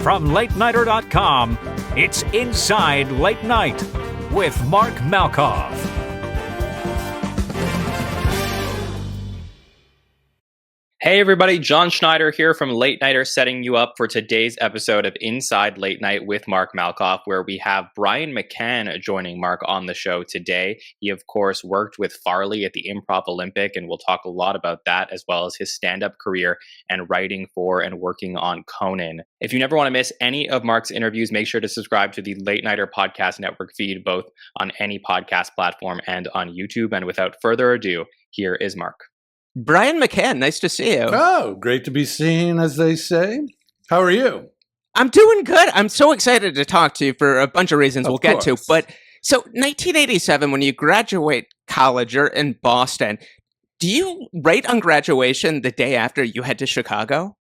From LateNighter.com, it's Inside Late Night with Mark Malkoff. Hey everybody, John Schneider here from LateNighter, setting you up for today's episode of Inside Late Night with Mark Malkoff, where we have Brian McCann joining Mark on the show today. He, of course, worked with Farley at the Improv Olympic, and we'll talk a lot about that, as well as his stand-up career and writing for and working on Conan. If you never want to miss any of Mark's interviews, make sure to subscribe to the LateNighter Podcast Network feed, both on any podcast platform and on YouTube. And without further ado, here is Mark. Brian McCann, nice to see you. Oh, great to be seen, as they say. How are you? I'm doing good. I'm so excited to talk to you for a bunch of reasons we'll get to. But so 1987, when you graduate college, you're in Boston. Do you write on graduation the day after you head to Chicago?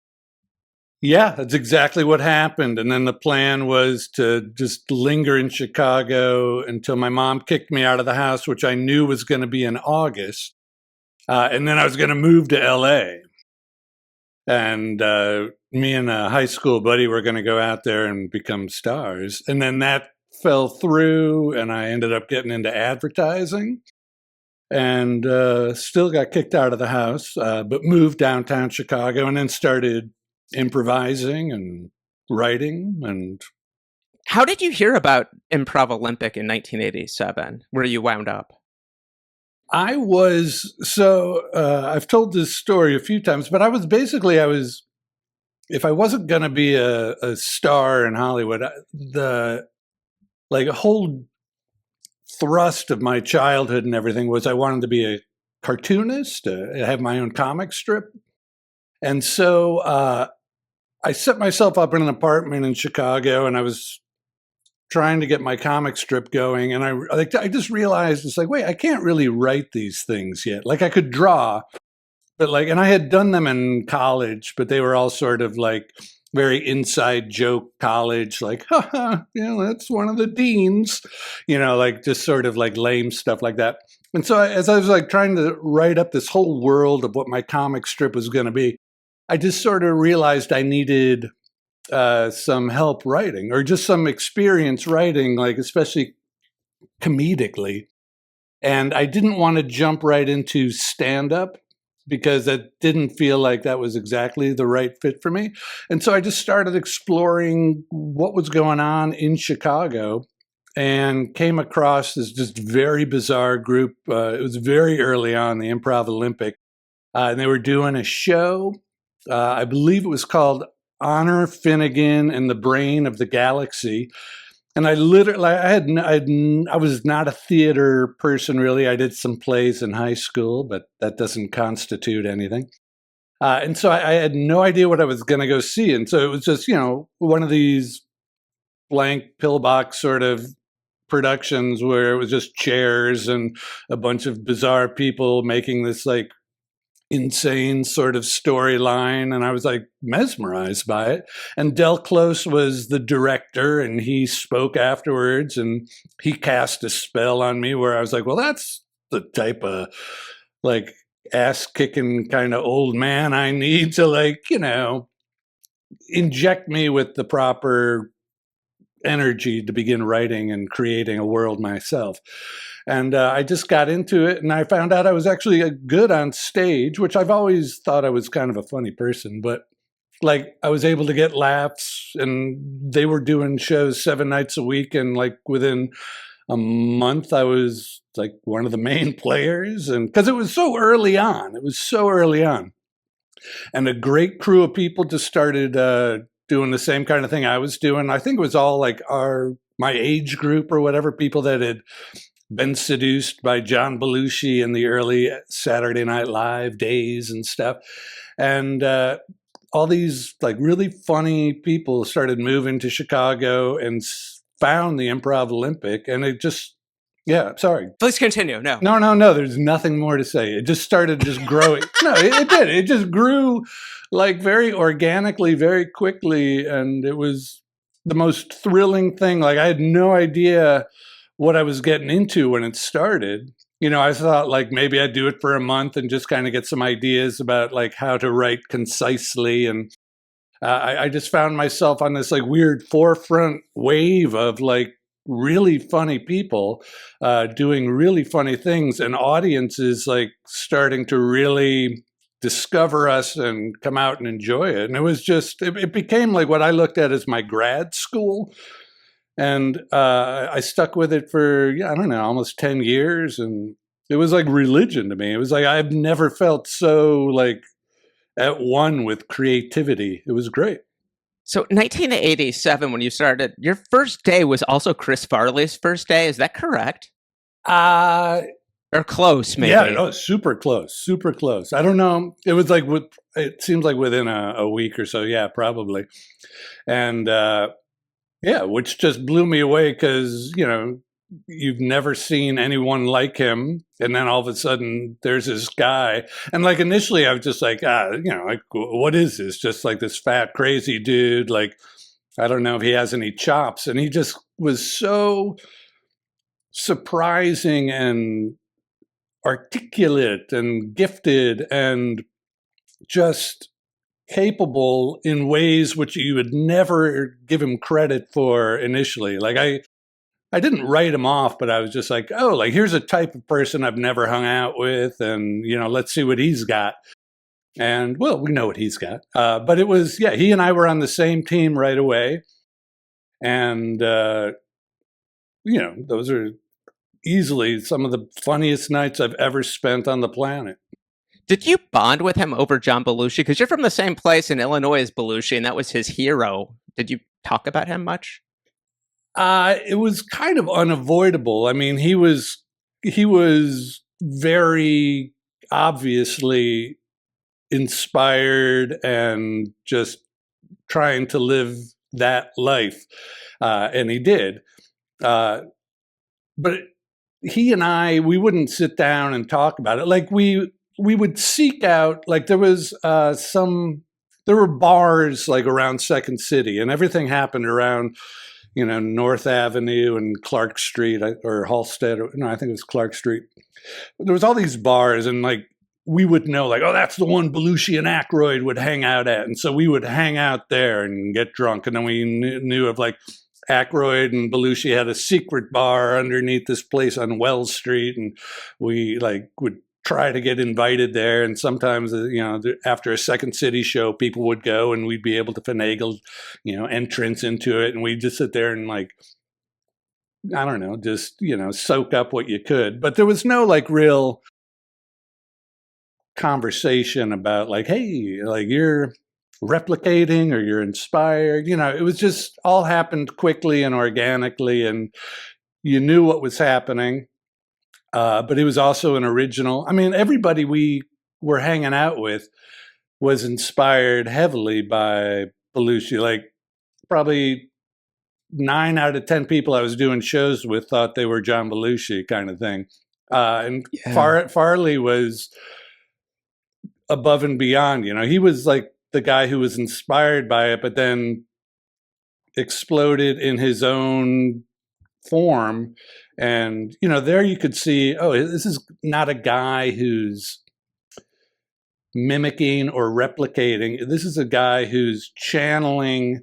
Yeah, that's exactly what happened. And then the plan was to just linger in Chicago until my mom kicked me out of the house, which I knew was going to be in August. And then I was going to move to L.A. And me and a high school buddy were going to go out there and become stars. And then that fell through, and I ended up getting into advertising and still got kicked out of the house, but moved downtown Chicago and then started improvising and writing. And how did you hear about Improv Olympic in 1987, where you wound up? I've told this story a few times, but I was, if I wasn't going to be a star in Hollywood, the whole thrust of my childhood and everything was I wanted to be a cartoonist, have my own comic strip. And so I set myself up in an apartment in Chicago, and I was trying to get my comic strip going, and I just realized it's like, wait, I can't really write these things yet. Like I could draw, but and I had done them in college, but they were all sort of like very inside joke college, like, haha, that's one of the deans, just sort of like lame stuff like that. And so as I was like trying to write up this whole world of what my comic strip was going to be, I just sort of realized I needed some help writing, or just some experience writing, like especially comedically. And I didn't want to jump right into stand-up because that didn't feel like that was exactly the right fit for me. And so I just started exploring what was going on in Chicago and came across this just very bizarre group. It was very early on, the Improv Olympic, and they were doing a show. I believe it was called Honor Finnegan and the Brain of the Galaxy. And I was not a theater person, really. I did some plays in high school, but that doesn't constitute anything. And so I had no idea what I was going to go see. And so it was just, one of these blank pillbox sort of productions where it was just chairs and a bunch of bizarre people making this like insane sort of storyline, and I was like mesmerized by it. And Del Close was the director, and he spoke afterwards, and he cast a spell on me where I was like, well, that's the type of like ass-kicking kind of old man I need to inject me with the proper energy to begin writing and creating a world myself. And I just got into it, and I found out I was actually good on stage, which I've always thought I was kind of a funny person. But I was able to get laughs, and they were doing shows 7 nights a week. And within a month, I was like one of the main players. And because it was so early on, and a great crew of people just started doing the same kind of thing I was doing. I think it was all like my age group or whatever, people that had been seduced by John Belushi in the early Saturday Night Live days and stuff. And all these really funny people started moving to Chicago and found the Improv Olympic. And it just, sorry. Please continue. No. There's nothing more to say. It just started just growing. No, it did. It just grew very organically, very quickly. And it was the most thrilling thing. I had no idea what I was getting into when it started. I thought maybe I'd do it for a month and just kind of get some ideas about how to write concisely. And I just found myself on this like weird forefront wave of like really funny people doing really funny things, and audiences like starting to really discover us and come out and enjoy it. And it was just, it became like what I looked at as my grad school. And I stuck with it for, I don't know, almost 10 years. And it was like religion to me. It was like, I've never felt so like at one with creativity. It was great. So 1987, when you started, your first day was also Chris Farley's first day. Is that correct? Or close, maybe. Yeah, no, super close, super close. I don't know. It was like, it seems like within a week or so. Yeah, probably. And yeah, which just blew me away because, you know, you've never seen anyone like him. And then all of a sudden there's this guy. And like initially I was just like, you know, like, what is this? Just like this fat, crazy dude. Like, I don't know if he has any chops. And he just was so surprising and articulate and gifted and just capable in ways which you would never give him credit for initially. Like I didn't write him off, but I was just like, oh, like here's a type of person I've never hung out with, and you know, let's see what he's got. And well, we know what he's got. But it was, yeah, he and I were on the same team right away, and you know, those are easily some of the funniest nights I've ever spent on the planet. Did you bond with him over John Belushi? Because you're from the same place in Illinois as Belushi, and that was his hero. Did you talk about him much? It was kind of unavoidable. I mean, he was very obviously inspired and just trying to live that life, and he did. But he and I, we wouldn't sit down and talk about it. Like we would seek out, like there was there were bars like around Second City, and everything happened around, you know, North Avenue and Clark Street or Halsted. No, I think it was Clark Street. There was all these bars, and like we would know, like, oh, that's the one Belushi and Aykroyd would hang out at, and so we would hang out there and get drunk, and then we knew of like Aykroyd and Belushi had a secret bar underneath this place on Wells Street, and we like would try to get invited there. And sometimes, you know, after a Second City show, people would go and we'd be able to finagle, you know, entrance into it. And we'd just sit there and like, I don't know, just, you know, soak up what you could. But there was no like real conversation about like, hey, like you're replicating or you're inspired. You know, it was just all happened quickly and organically, and you knew what was happening. But he was also an original. I mean, everybody we were hanging out with was inspired heavily by Belushi. Like probably 9 out of 10 people I was doing shows with thought they were John Belushi, kind of thing. And yeah. Farley was above and beyond. You know, he was like the guy who was inspired by it, but then exploded in his own form. And, you know, there you could see, oh, this is not a guy who's mimicking or replicating. This is a guy who's channeling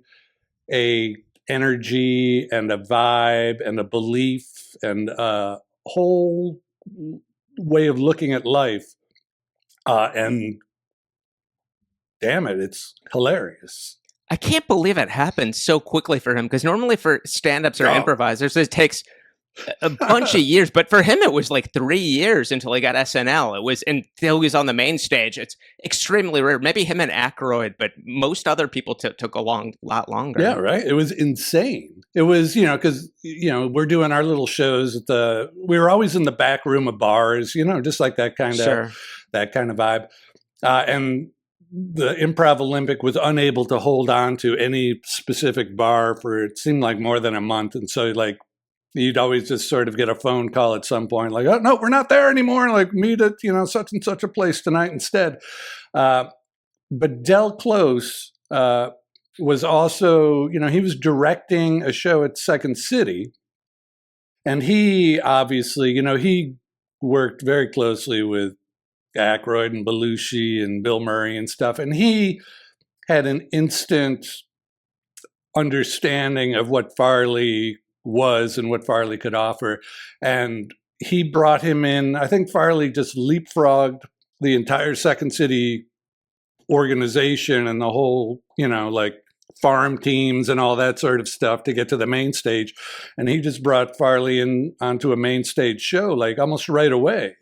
a energy and a vibe and a belief and a whole way of looking at life. And damn it, it's hilarious. I can't believe it happened so quickly for him, because normally for stand-ups or improvisers, it takes a bunch of years, but for him it was like 3 years until he got SNL. It was until he was on the main stage. It's extremely rare. Maybe him and Aykroyd, but most other people took a lot longer. Yeah, right. It was insane. It was, you know, because, you know, we're doing our little shows at we were always in the back room of bars, you know, just like that kind of vibe. And the Improv Olympic was unable to hold on to any specific bar for, it seemed like, more than a month. And so like, you'd always just sort of get a phone call at some point, like, oh, no, we're not there anymore. Like, meet at, you know, such and such a place tonight instead. But Del Close was also, you know, he was directing a show at Second City. And he obviously, you know, he worked very closely with Aykroyd and Belushi and Bill Murray and stuff. And he had an instant understanding of what Farley was and what Farley could offer. And he brought him in. I think Farley just leapfrogged the entire Second City organization and the whole, like farm teams and all that sort of stuff to get to the main stage. And he just brought Farley in onto a main stage show, like almost right away.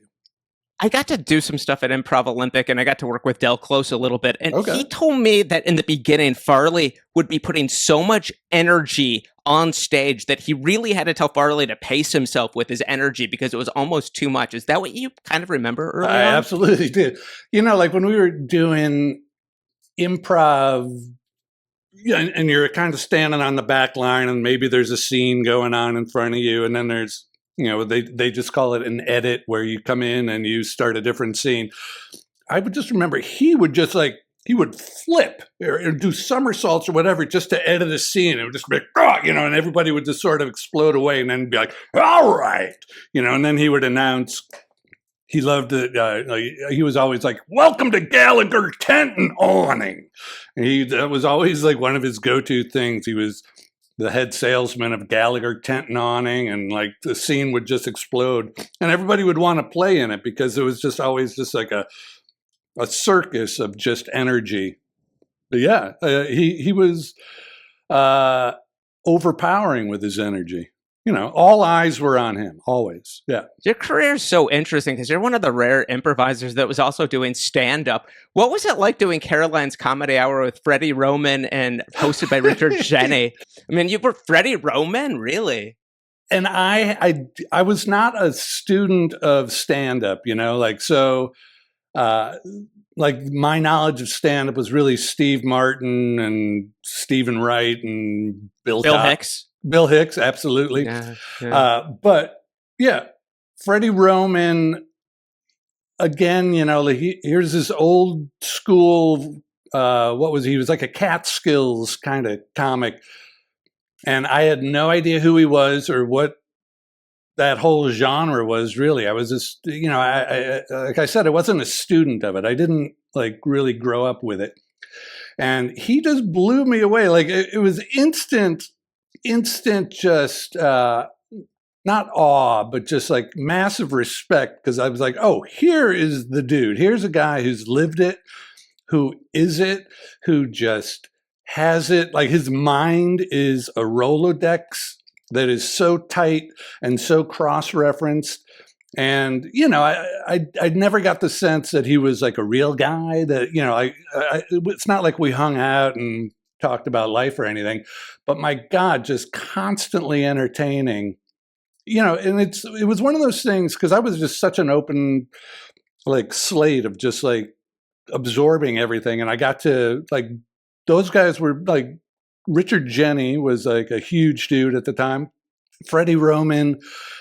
I got to do some stuff at Improv Olympic, and I got to work with Del Close a little bit. And he told me that in the beginning, Farley would be putting so much energy on stage that he really had to tell Farley to pace himself with his energy because it was almost too much. Is that what you kind of remember early on? I absolutely did. Like when we were doing improv, and you're kind of standing on the back line, and maybe there's a scene going on in front of you, and then there's they just call it an edit where you come in and you start a different scene. I would just remember he would flip or do somersaults or whatever just to edit a scene. It would just be like, and everybody would just sort of explode away and then be like, all right, and then he would announce. He loved it. He was always like, welcome to Gallagher Tent and Awning. And that was always like one of his go-to things. He was the head salesman of Gallagher Tent and Awning, and like the scene would just explode. And everybody would want to play in it because it was just always just like a circus of just energy. But yeah, he was overpowering with his energy. All eyes were on him, always. Yeah. Your career is so interesting because you're one of the rare improvisers that was also doing stand-up. What was it like doing Caroline's Comedy Hour with Freddie Roman and hosted by Richard Jenny? I mean, you were Freddie Roman, really? And I was not a student of stand-up, like my knowledge of stand-up was really Steve Martin and Stephen Wright and Bill Hicks. Bill Hicks, absolutely. Yeah. But yeah, Freddie Roman, again, here's this old school, he was like a Catskills kind of comic. And I had no idea who he was or what that whole genre was really. I was just, I like I said, I wasn't a student of it. I didn't like really grow up with it. And he just blew me away. Like it was instant just not awe, but just like massive respect, because I was like, oh, here is the dude. Here's a guy who's lived it, who is it, who just has it. Like his mind is a Rolodex that is so tight and so cross-referenced. And, I never got the sense that he was like a real guy that, it's not like we hung out and talked about life or anything, but my God, just constantly entertaining, and it was one of those things because I was just such an open, like slate of just like absorbing everything. And I got to like, those guys were like, Richard Jenny was like a huge dude at the time. Freddie Roman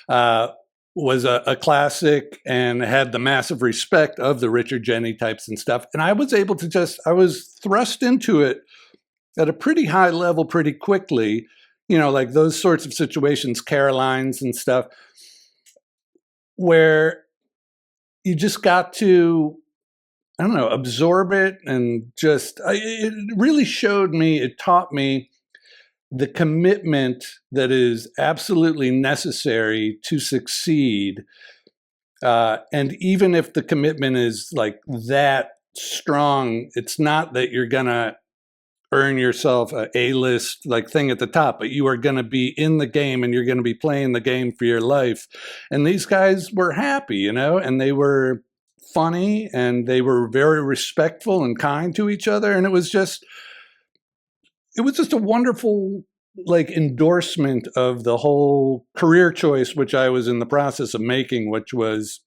was a classic and had the massive respect of the Richard Jenny types and stuff. And I was able to I was thrust into it at a pretty high level pretty quickly, like those sorts of situations, Caroline's and stuff, where you just got to, I don't know, absorb it. And just, it really it taught me the commitment that is absolutely necessary to succeed. And even if the commitment is like that strong, it's not that you're going to earn yourself a A-list like thing at the top, but you are going to be in the game and you're going to be playing the game for your life. And these guys were happy, and they were funny and they were very respectful and kind to each other. And it was just a wonderful like endorsement of the whole career choice, which I was in the process of making, which was,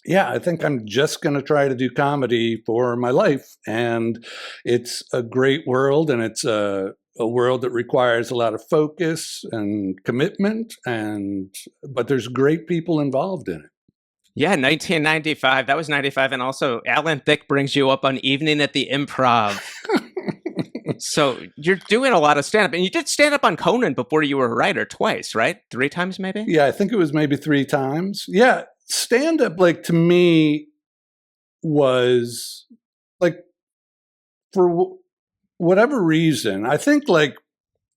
yeah, I think I'm just going to try to do comedy for my life. And it's a great world, and it's a world that requires a lot of focus and commitment, but there's great people involved in it. Yeah, 1995. That was 95. And also, Alan Thicke brings you up on Evening at the Improv. So you're doing a lot of stand-up. And you did stand-up on Conan before you were a writer twice, right? 3 times maybe? Yeah, I think it was maybe 3 times. Yeah, stand-up, like, to me was, like, for whatever reason, I think like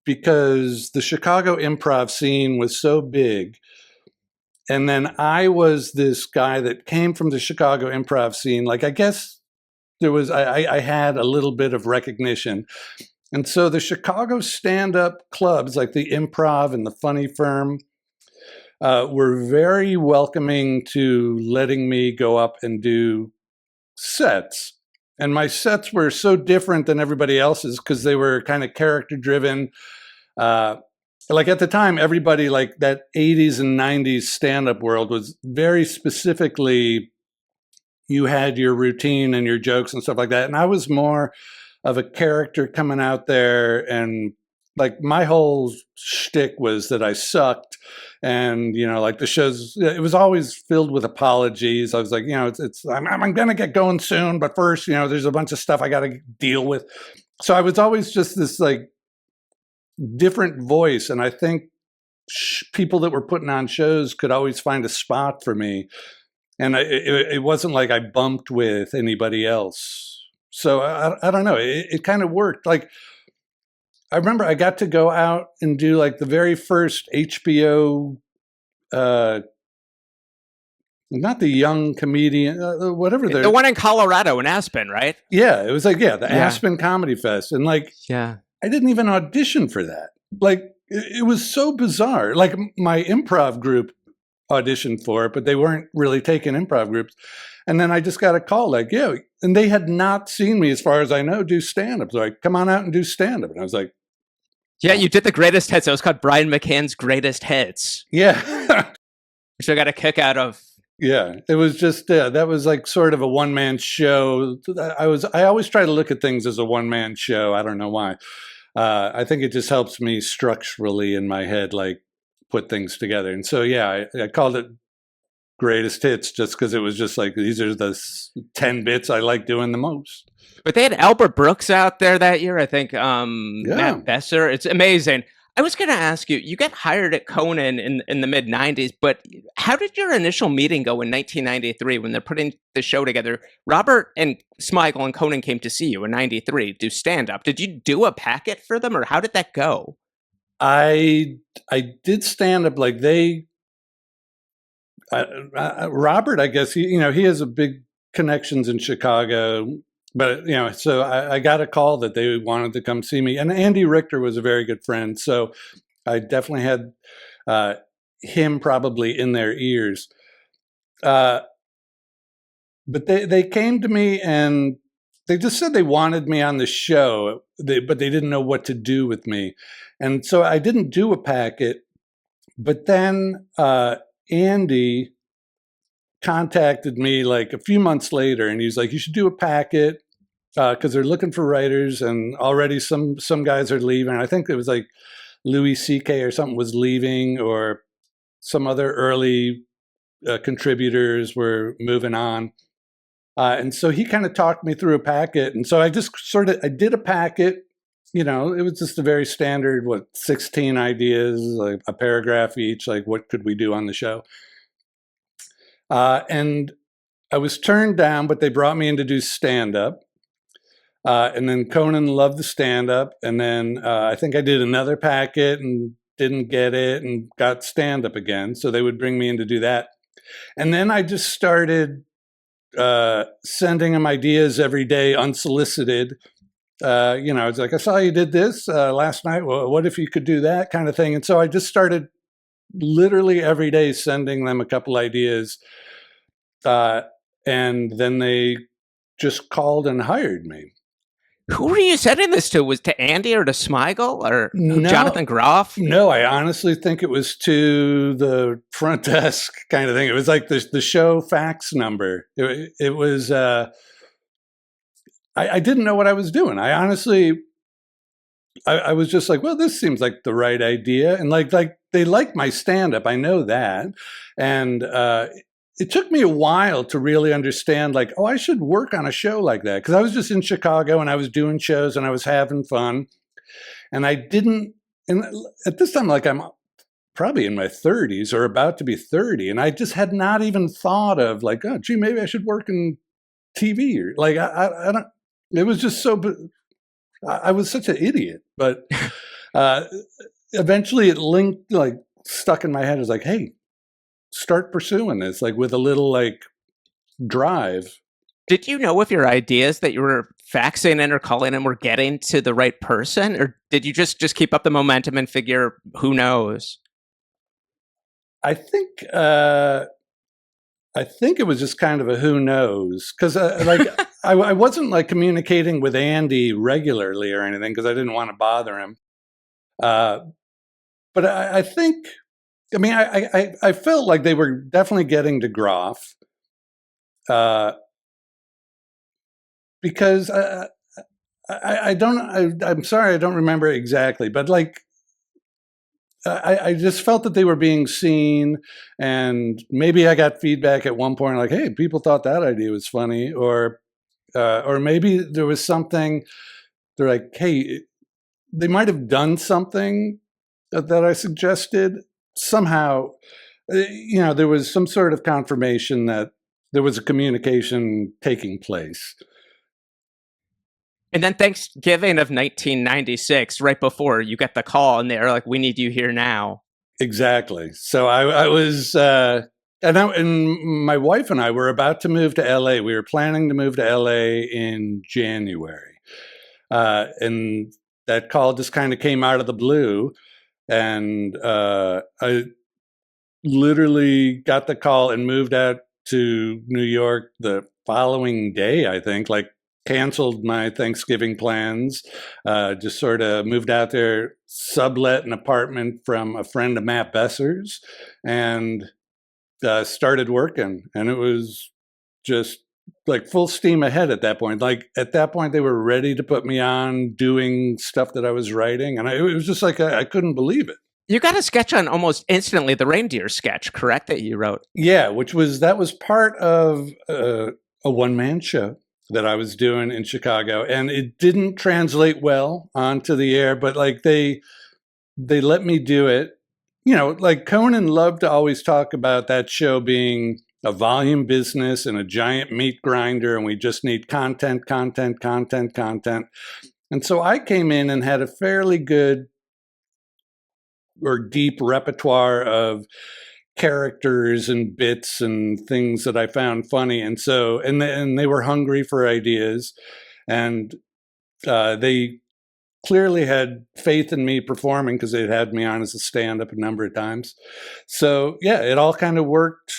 because the Chicago improv scene was so big, and then I was this guy that came from the Chicago improv scene, like I guess there was I had a little bit of recognition. And so the Chicago stand-up clubs like the Improv and the Funny Firm were very welcoming to letting me go up and do sets. And my sets were so different than everybody else's because they were kind of character driven. Like at the time, everybody like that 80s and 90s stand-up world was very specifically, you had your routine and your jokes and stuff like that. And I was more of a character coming out there, and like my whole shtick was that I sucked. And, you know, like the shows, it was always filled with apologies. I was like, you know, I'm going to get going soon, but first, you know, there's a bunch of stuff I got to deal with. So I was always just this like different voice. And I think people that were putting on shows could always find a spot for me. And it wasn't like I bumped with anybody else. So I don't know. It kind of worked. Like, I remember I got to go out and do like the very first HBO, not the young comedian, whatever. The one in Colorado in Aspen, right? Yeah, it was like, the Aspen Comedy Fest. And like, I didn't even audition for that. Like, it was so bizarre. Like my improv group auditioned for it, but they weren't really taking improv groups. And then I just got a call like, and they had not seen me, as far as I know, do stand-up. They're like, come on out and do stand-up. And I was like, yeah, you did the greatest hits. It was called Brian McCann's Greatest Hits. Yeah. Which I got a kick out of. Yeah, it was just, that was like sort of a one-man show. I always try to look at things as a one-man show. I don't know why. I think it just helps me structurally in my head, like put things together. And so, I called it Greatest Hits just because it was just like, these are the 10 bits I like doing the most. But they had Albert Brooks out there that year, I think. Matt Besser. It's amazing. I was going to ask you, you got hired at Conan in the mid-90s, but how did your initial meeting go in 1993 when they're putting the show together? Robert and Smigel and Conan came to see you in 93 do stand-up. Did you do a packet for them, or how did that go? I did stand-up like they... Robert, I guess, he has a big connections in Chicago, but, so I got a call that they wanted to come see me. And Andy Richter was a very good friend. So I definitely had him probably in their ears. But they came to me and they just said they wanted me on the show, but they didn't know what to do with me. And so I didn't do a packet. But then Andy contacted me like a few months later, and he's like, you should do a packet because they're looking for writers, and already some guys are leaving. I think it was like Louis C.K. or something was leaving, or some other early contributors were moving on. And so he kind of talked me through a packet. And so I just I did a packet. It was just a very standard, 16 ideas, like a paragraph each, like what could we do on the show? And I was turned down, but they brought me in to do stand-up. And then Conan loved the stand-up. And then I think I did another packet and didn't get it and got stand-up again. So they would bring me in to do that. And then I just started sending them ideas every day, unsolicited. It's like, I saw you did this last night. Well, what if you could do that kind of thing? And so I just started literally every day sending them a couple ideas. And then they just called and hired me. Who were you sending this to? Was to Andy or to Smigel or Jonathan Groff? No, I honestly think it was to the front desk kind of thing. It was like the show fax number. It was... I didn't know what I was doing. I honestly, I was just like, well, this seems like the right idea. And like they like my stand-up. I know that. And it took me a while to really understand, like, oh, I should work on a show like that. Because I was just in Chicago and I was doing shows and I was having fun. And I didn't, and at this time, like I'm probably in my 30s or about to be 30. And I just had not even thought of like, oh, gee, maybe I should work in TV. Or like, I don't. It was just so I was such an idiot, but uh, eventually it linked, like stuck in my head. It was like, hey, start pursuing this, like with a little like drive. Did you know if your ideas that you were faxing in or calling in were getting to the right person, or did you just keep up the momentum and figure who knows? I think it was just kind of a who knows, because like I wasn't like communicating with Andy regularly or anything because I didn't want to bother him. But I think, I mean, I felt like they were definitely getting to Groff, because I'm sorry, I don't remember exactly, but like I just felt that they were being seen, and maybe I got feedback at one point like, hey, people thought that idea was funny, or maybe there was something. They're like, hey, they might have done something that I suggested somehow. There was some sort of confirmation that there was a communication taking place. And then Thanksgiving of 1996, right before, you get the call, and they're like, "We need you here now." Exactly. So I was, and my wife and I were about to move to LA. We were planning to move to LA in January, and that call just kind of came out of the blue, and I literally got the call and moved out to New York the following day, I think, like canceled my Thanksgiving plans, just sort of moved out there, sublet an apartment from a friend of Matt Besser's, and started working. And it was just like full steam ahead at that point. Like at that point, they were ready to put me on doing stuff that I was writing. And it was just like, I couldn't believe it. You got a sketch on almost instantly, the reindeer sketch, correct, that you wrote? Yeah, that was part of a one-man show that I was doing in Chicago, and it didn't translate well onto the air, but like they let me do it. Like Conan loved to always talk about that show being a volume business and a giant meat grinder, and we just need content, content, content, content. And so I came in and had a fairly good or deep repertoire of characters and bits and things that I found funny. And so, and they were hungry for ideas, and they clearly had faith in me performing because they'd had me on as a stand-up a number of times. So yeah, it all kind of worked.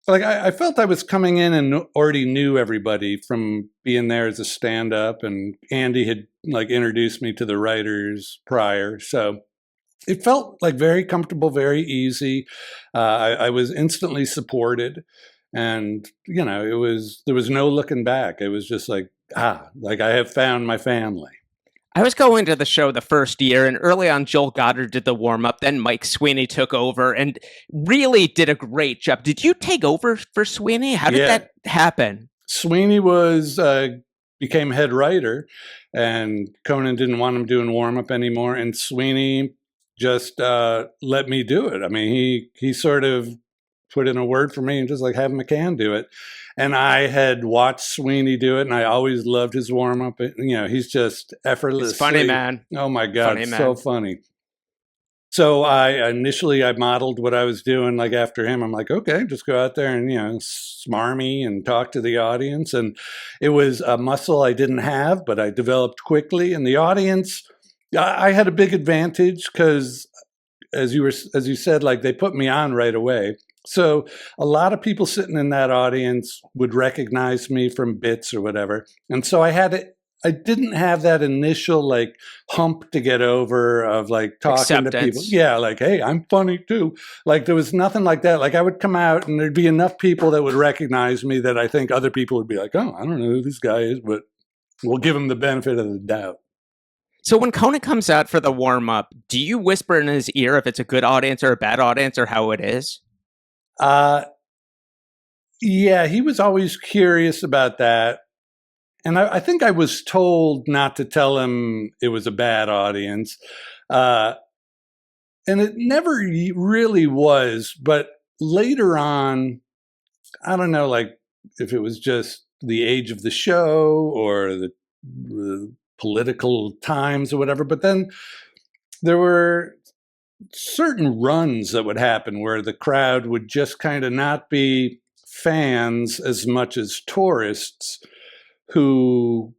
Like I felt I was coming in and already knew everybody from being there as a stand-up, and Andy had like introduced me to the writers prior. So it felt like very comfortable, very easy. I was instantly supported, and there was no looking back. It was just like like I have found my family. I was going to the show the first year, and early on, Joel Goddard did the warm-up. Then Mike Sweeney took over and really did a great job. Did you take over for Sweeney? How did that happen? Sweeney became head writer, and Conan didn't want him doing warm-up anymore, and Sweeney just let me do it. I mean, he sort of put in a word for me and just like have McCann do it. And I had watched Sweeney do it, and I always loved his warm up. He's just effortless. He's funny, man. Oh my God, so funny. So I modeled what I was doing like after him. I'm like, okay, just go out there and smarmy and talk to the audience. And it was a muscle I didn't have, but I developed quickly. And the audience, I had a big advantage because, as you said, like they put me on right away. So a lot of people sitting in that audience would recognize me from bits or whatever. And so I didn't have that initial like hump to get over of like talking Acceptance. to people. Yeah, like, hey, I'm funny too. Like there was nothing like that. Like I would come out and there'd be enough people that would recognize me that I think other people would be like, oh, I don't know who this guy is, but we'll give him the benefit of the doubt. So when Conan comes out for the warm-up, do you whisper in his ear if it's a good audience or a bad audience or how it is? Yeah, he was always curious about that. And I think I was told not to tell him it was a bad audience. And it never really was. But later on, I don't know, like if it was just the age of the show or the political times or whatever. But then there were certain runs that would happen where the crowd would just kind of not be fans as much as tourists who,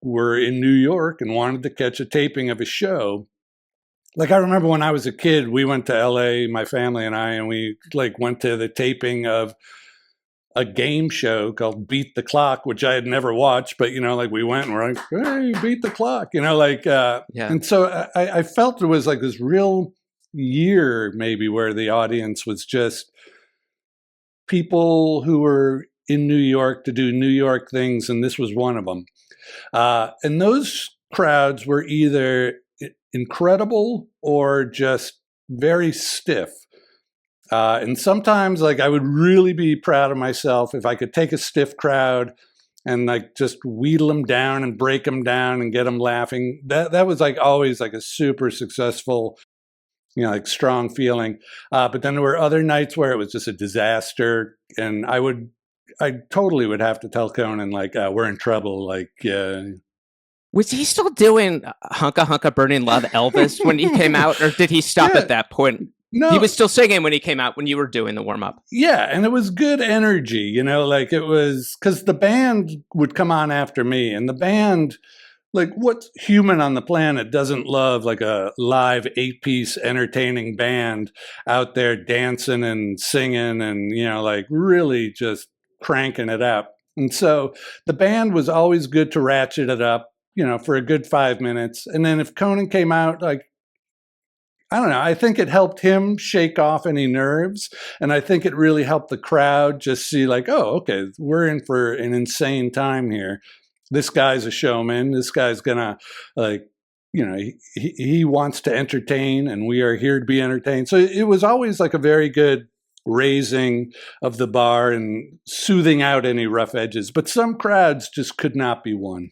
were in New York and wanted to catch a taping of a show. Like, I remember when I was a kid, we went to LA, my family and I, and we went to the taping of a game show called Beat the Clock, which I had never watched, but we went and we're like, hey, beat the clock, Yeah. And so I felt there was this real year maybe where the audience was just people who were in New York to do New York things, and this was one of them. And those crowds were either incredible or just very stiff. And sometimes I would really be proud of myself if I could take a stiff crowd and just wheedle them down and break them down and get them laughing. That was always a super successful, strong feeling. But then there were other nights where it was just a disaster, and I totally would have to tell Conan we're in trouble. Was he still doing Hunka Hunka Burning Love Elvis when he came out, or did he stop at that point? No, he was still singing when he came out, when you were doing the warm up. Yeah, and it was good energy, it was because the band would come on after me, and the band, what human on the planet doesn't love a live 8-piece entertaining band out there dancing and singing and really just cranking it up. And so the band was always good to ratchet it up, for a good 5 minutes. And then if Conan came out, I don't know, I think it helped him shake off any nerves. And I think it really helped the crowd just see oh, okay, we're in for an insane time here. This guy's a showman. This guy's gonna he wants to entertain, and we are here to be entertained. So it was always a very good raising of the bar and soothing out any rough edges. But some crowds just could not be won.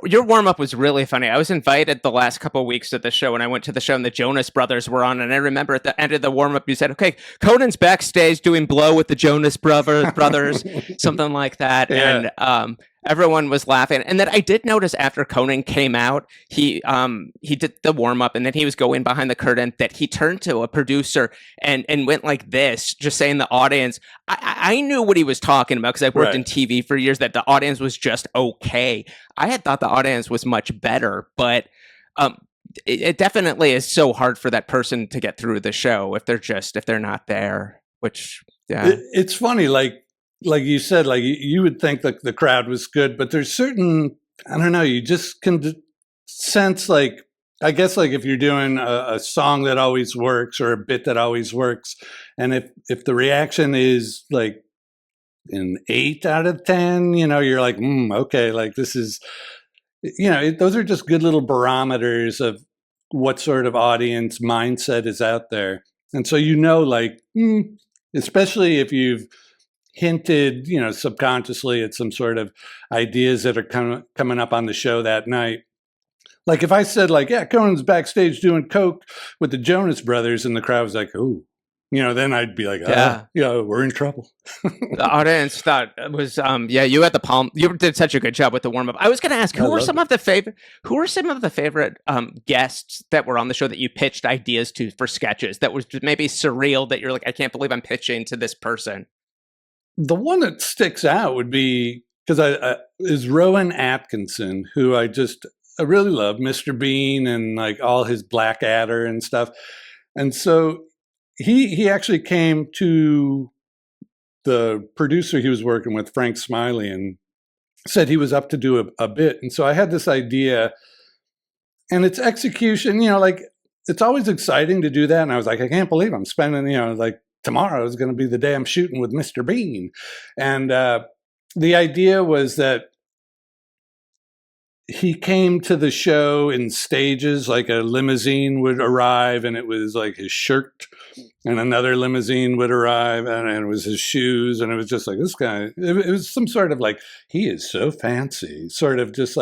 Your warm-up was really funny. I was invited the last couple of weeks to the show, and I went to the show, and the Jonas Brothers were on, and I remember at the end of the warm-up, you said, okay, Conan's backstage doing Blow with the Jonas Brothers, something like that, yeah. And everyone was laughing. And then I did notice after Conan came out, he did the warm-up, and then he was going behind the curtain, that he turned to a producer and went like this, just saying the audience, I knew what he was talking about because I worked in TV for years, that the audience was just okay. I had thought the audience was much better, but it definitely is so hard for that person to get through the show if they're not there, which, yeah. It's funny, like you said, you would think that the crowd was good, but there's certain, I don't know, you just can sense I guess if you're doing a song that always works or a bit that always works, and if the reaction is an 8 out of 10, you're okay, this is, those are just good little barometers of what sort of audience mindset is out there. And so, especially if you've hinted, subconsciously at some sort of ideas that are coming up on the show that night. If I said yeah, Conan's backstage doing coke with the Jonas Brothers, and the crowd was ooh, then I'd be we're in trouble. The audience thought it was, you had the palm. You did such a good job with the warm up. I was going to ask, who are some of the favorite guests that were on the show that you pitched ideas to for sketches that was maybe surreal, that you're I can't believe I'm pitching to this person? The one that sticks out would be, because is Rowan Atkinson, who I really love, Mr. Bean and all his Blackadder and stuff. And so he actually came to the producer he was working with, Frank Smiley, and said he was up to do a bit. And so I had this idea, and its execution, it's always exciting to do that. And I was I can't believe I'm spending, tomorrow is going to be the day I'm shooting with Mr. Bean. And the idea was that he came to the show in stages, a limousine would arrive, and it was his shirt, and another limousine would arrive, and it was his shoes, and it was just this guy, it was some sort of he is so fancy, sort of just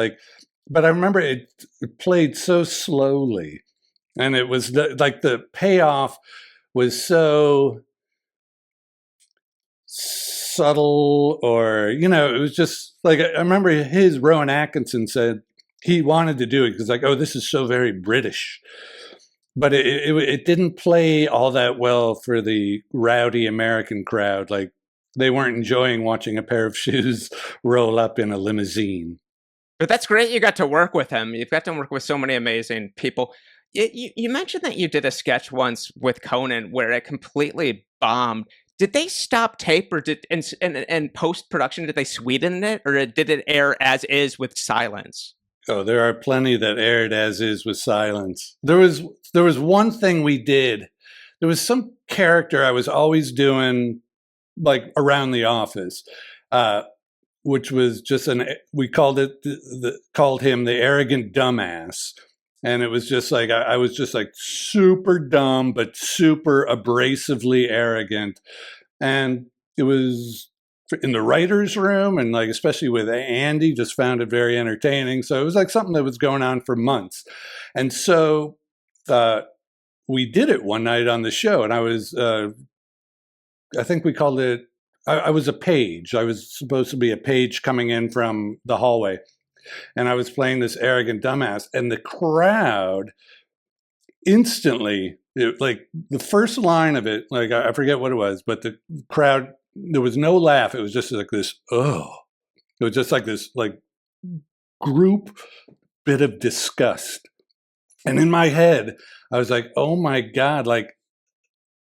but I remember it played so slowly, and it was the payoff was so subtle, or, it was just like, I remember Rowan Atkinson said he wanted to do it because like, oh, this is so very British. But it didn't play all that well for the rowdy American crowd. Like, they weren't enjoying watching a pair of shoes roll up in a limousine. But that's great you got to work with him. You've got to work with so many amazing people. You mentioned that you did a sketch once with Conan where it completely bombed. Did they stop tape, or did in post-production, did they sweeten it, or did it air as is with silence? Oh, there are plenty that aired as is with silence. There was one thing we did. There was some character I was always doing, like around the office, which was just we called him the arrogant dumbass, and it was just like I was just like super dumb but super abrasively arrogant, and it was in the writer's room, and like especially with Andy, just found it very entertaining. So it was like something that was going on for months, and so we did it one night on the show, and I was I think we called it. I was a page. I was supposed to be a page coming in from the hallway, and I was playing this arrogant dumbass, and the crowd instantly, like the first line of it, like I forget what it was, but the crowd. There was no laugh. It was just like this, oh. It was just like this, like, group bit of disgust. And in my head, I was like, oh my God, like,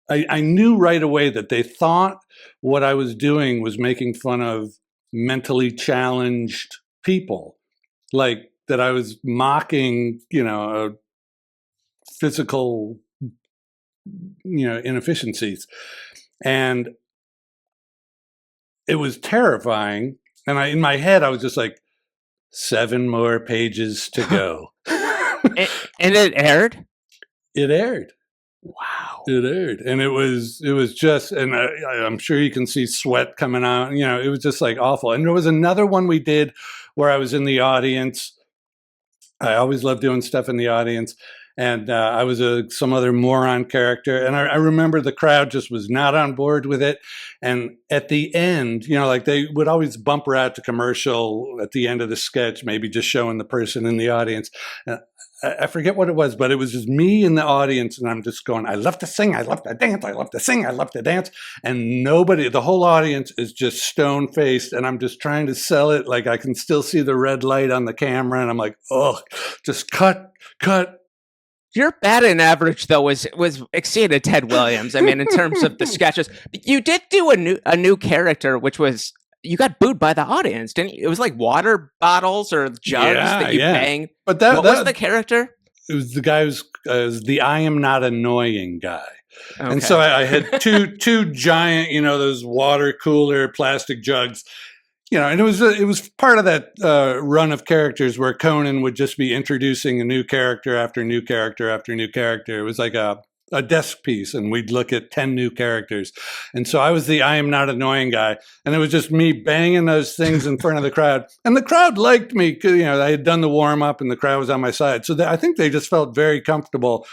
I knew right away that they thought what I was doing was making fun of mentally challenged people. Like, that I was mocking, physical, inefficiencies. And it was terrifying. And in my head, I was just like, 7 more pages to go. And it aired? It aired. Wow. It aired. And it was just, and I'm sure you can see sweat coming out. It was just like awful. And there was another one we did where I was in the audience. I always love doing stuff in the audience. And I was some other moron character. And I remember the crowd just was not on board with it. And at the end, like they would always bumper out to commercial at the end of the sketch, maybe just showing the person in the audience. I forget what it was, but it was just me in the audience. And I'm just going, I love to sing. I love to dance. I love to sing. I love to dance. And the whole audience is just stone faced. And I'm just trying to sell it. Like I can still see the red light on the camera. And I'm like, oh, just cut. Your batting average, though, was exceeded Ted Williams. I mean, in terms of the sketches, you did do a new character, which was you got booed by the audience, didn't you? It was like water bottles or jugs that you banged. But what was the character? It was the guy who's the I am not annoying guy. Okay. And so I had two giant, those water cooler plastic jugs. And it was part of that run of characters where Conan would just be introducing a new character after new character after new character. It was like a desk piece, and we'd look at 10 new characters. And so I was the I am not annoying guy, and it was just me banging those things in front of the crowd. And the crowd liked me because, I had done the warm-up and the crowd was on my side. So I think they just felt very comfortable.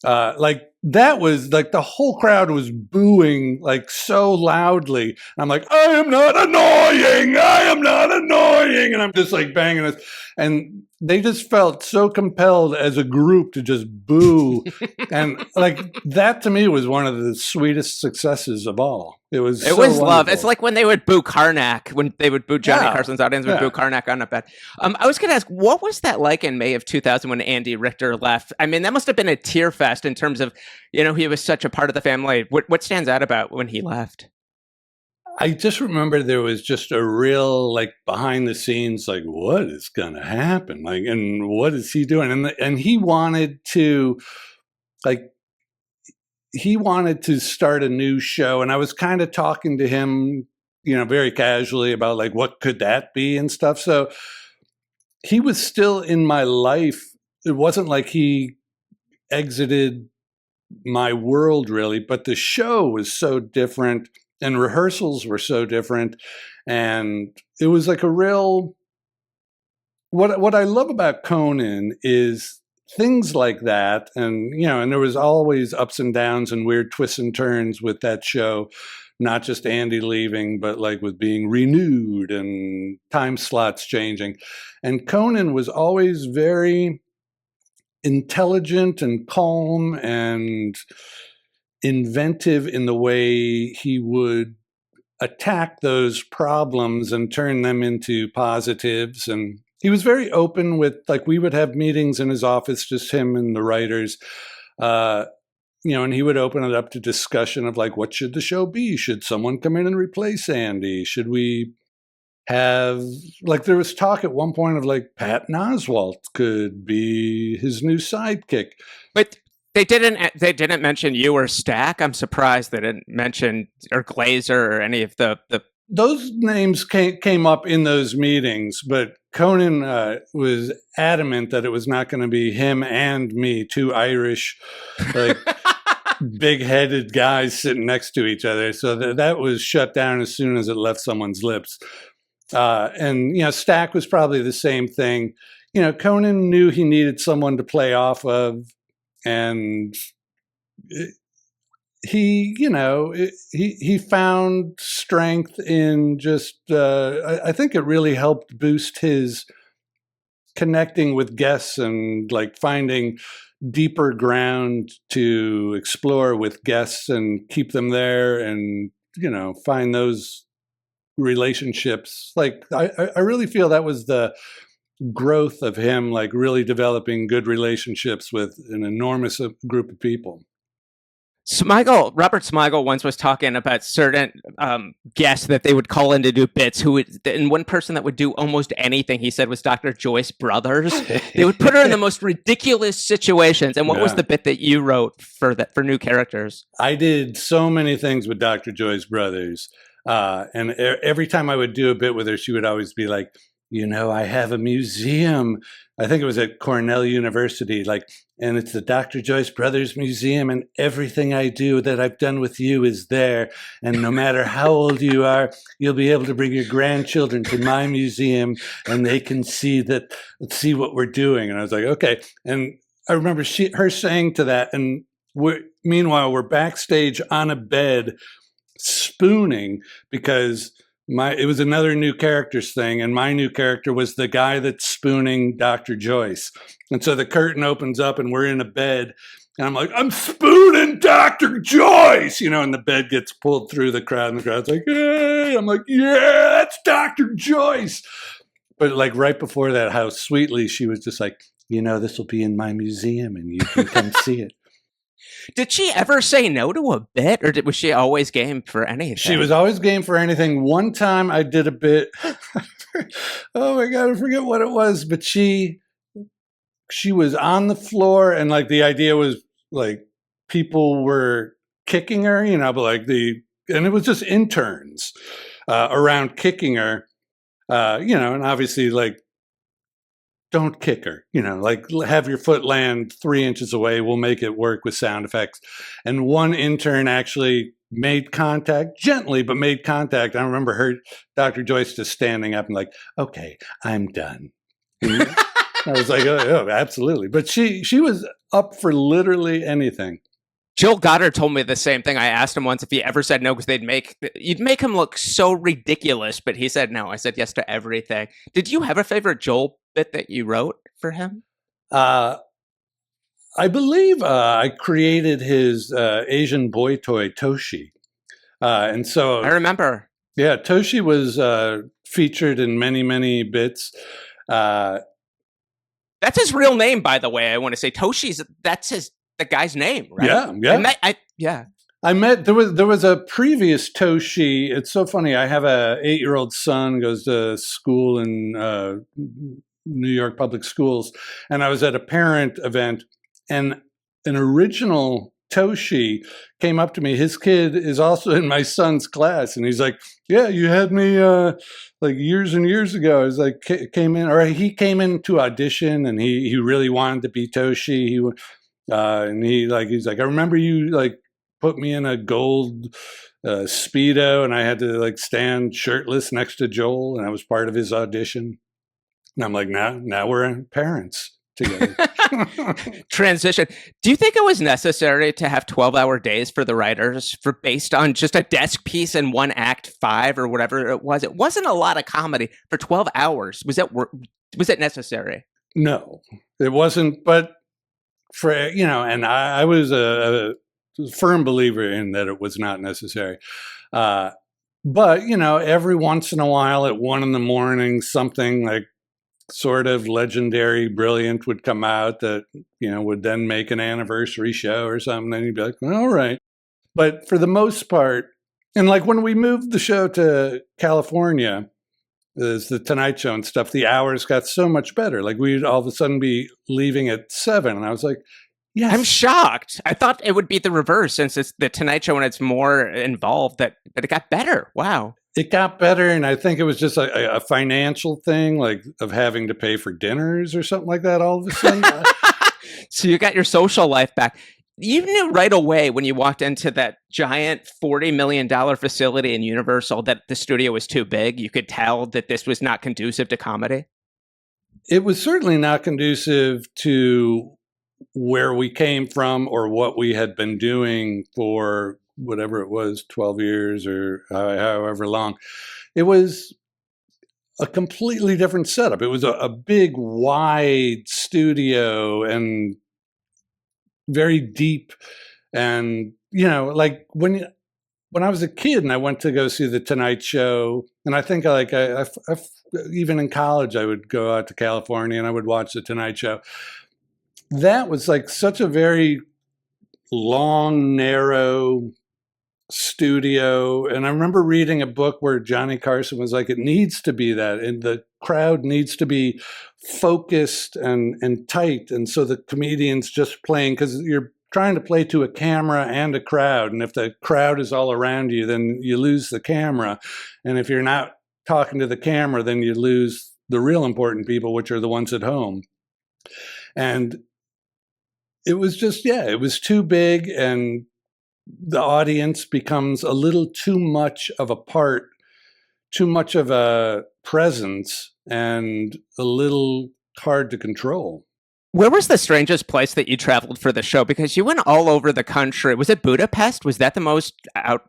Like that was like the whole crowd was booing like so loudly. And I'm like, I am not annoying. I am not annoying. And I'm just like banging this. And they just felt so compelled as a group to just boo. And like that to me was one of the sweetest successes of all. It was love. It's like when they would boo Karnak, when they would boo Johnny Carson's audience would boo Karnak on a bet. I was going to ask, what was that like in May of 2000 when Andy Richter left? I mean, that must have been a tear fest in terms of, he was such a part of the family. What stands out about when he left? I just remember there was just a real like behind the scenes, like what is going to happen? Like, and what is he doing? And he wanted to start a new show. And I was kind of talking to him, very casually about like, what could that be and stuff. So he was still in my life. It wasn't like he exited my world really, but the show was so different. And rehearsals were so different. And it was like a real, what I love about Conan is things like that. And, and there was always ups and downs and weird twists and turns with that show. not just Andy leaving, but like with being renewed and time slots changing. And Conan was always very intelligent and calm and inventive in the way he would attack those problems and turn them into positives. And he was very open with, like, we would have meetings in his office, just him and the writers, and he would open it up to discussion of like, what should the show be? Should someone come in and replace Andy? Should we have, like, there was talk at one point of like Patton Oswalt could be his new sidekick. But they didn't mention you or Stack. I'm surprised they didn't mention, or Glazer, or any of the Those names came up in those meetings, but Conan was adamant that it was not going to be him and me, two Irish, like big-headed guys sitting next to each other. So that was shut down as soon as it left someone's lips. And Stack was probably the same thing. Conan knew he needed someone to play off of, and he found strength in just, I think it really helped boost his connecting with guests and like finding deeper ground to explore with guests and keep them there and, find those relationships. Like, I really feel that was the growth of him, like really developing good relationships with an enormous group of people. Robert Smigel once was talking about certain guests that they would call in to do bits and one person that would do almost anything, he said, was Dr. Joyce Brothers. They would put her in the most ridiculous situations. And what was the bit that you wrote for new characters? I did so many things with Dr. Joyce Brothers. And every time I would do a bit with her, she would always be like, I have a museum. I think it was at Cornell University, and it's the Dr. Joyce Brothers Museum, and everything I do that I've done with you is there. And no matter how old you are, you'll be able to bring your grandchildren to my museum, and they can see what we're doing. And I was like, okay. And I remember her saying to that, and meanwhile, we're backstage on a bed spooning because it was another new characters thing, and my new character was the guy that's spooning Dr. Joyce. And so the curtain opens up and we're in a bed, and I'm like, I'm spooning Dr. Joyce, and the bed gets pulled through the crowd, and the crowd's like, hey! I'm like, yeah, that's Dr. Joyce. But like right before that, how sweetly she was just like, this will be in my museum and you can come see it. Did she ever say no to a bit, or was she always game for anything? She was always game for anything. One time I did a bit, oh my God, I forget what it was, but she was on the floor, and like the idea was like people were kicking her, but and it was just interns around kicking her, and obviously like, don't kick her, have your foot land 3 inches away. We'll make it work with sound effects. And one intern actually made contact, gently, but made contact. I remember Dr. Joyce just standing up and like, okay, I'm done. I was like, oh, absolutely. But she was up for literally anything. Joel Goddard told me the same thing. I asked him once if he ever said no, because you'd make him look so ridiculous, but he said no. I said yes to everything. Did you have a favorite Joel bit that you wrote for him? I believe I created his Asian boy toy, Toshi. And so I remember. Yeah, Toshi was featured in many, many bits. That's his real name, by the way. I want to say that's the guy's name, right? Yeah. I met there was a previous Toshi. It's so funny. I have a 8-year-old son, goes to school in New York public schools, and I was at a parent event, and an original Toshi came up to me. His kid is also in my son's class, and he's like, "Yeah, you had me like years and years ago." I was like, he came in to audition, and he really wanted to be Toshi. And he's like, I remember you like put me in a gold Speedo, and I had to like stand shirtless next to Joel, and I was part of his audition. And I'm like, now we're parents. together. Transition. Do you think it was necessary to have 12-hour days for the writers based on just a desk piece and one act 5 or whatever it was? It wasn't a lot of comedy for 12 hours. Was it necessary? No, it wasn't. But for, and I was a firm believer in that it was not necessary. But, every once in a while at 1 a.m, something like sort of legendary, brilliant would come out that, would then make an anniversary show or something. And you'd be like, all right. But for the most part, and like when we moved the show to California, there's the Tonight Show and stuff, the hours got so much better. Like we'd all of a sudden be leaving at 7. And I was like, yes. I'm shocked. I thought it would be the reverse since it's the Tonight Show and it's more involved that it got better. Wow. It got better, and I think it was just a financial thing, like of having to pay for dinners or something like that all of a sudden. So you got your social life back. You knew right away when you walked into that giant $40 million facility in Universal that the studio was too big. You could tell that this was not conducive to comedy. It was certainly not conducive to where we came from or what we had been doing for whatever it was, 12 years or however long. It was a completely different setup. It was a big, wide studio and very deep. And, like when I was a kid and I went to go see the Tonight Show, and I think I even in college, I would go out to California and I would watch the Tonight Show. That was like such a very long, narrow studio. And I remember reading a book where Johnny Carson was like, it needs to be that, and the crowd needs to be focused and tight. And so the comedians just playing, because you're trying to play to a camera and a crowd. And if the crowd is all around you, then you lose the camera. And if you're not talking to the camera, then you lose the real important people, which are the ones at home. And it was just, it was too big, and the audience becomes a little too much of a part, too much of a presence, and a little hard to control. Where was the strangest place that you traveled for the show? Because you went all over the country. Was it Budapest? Was that the most out?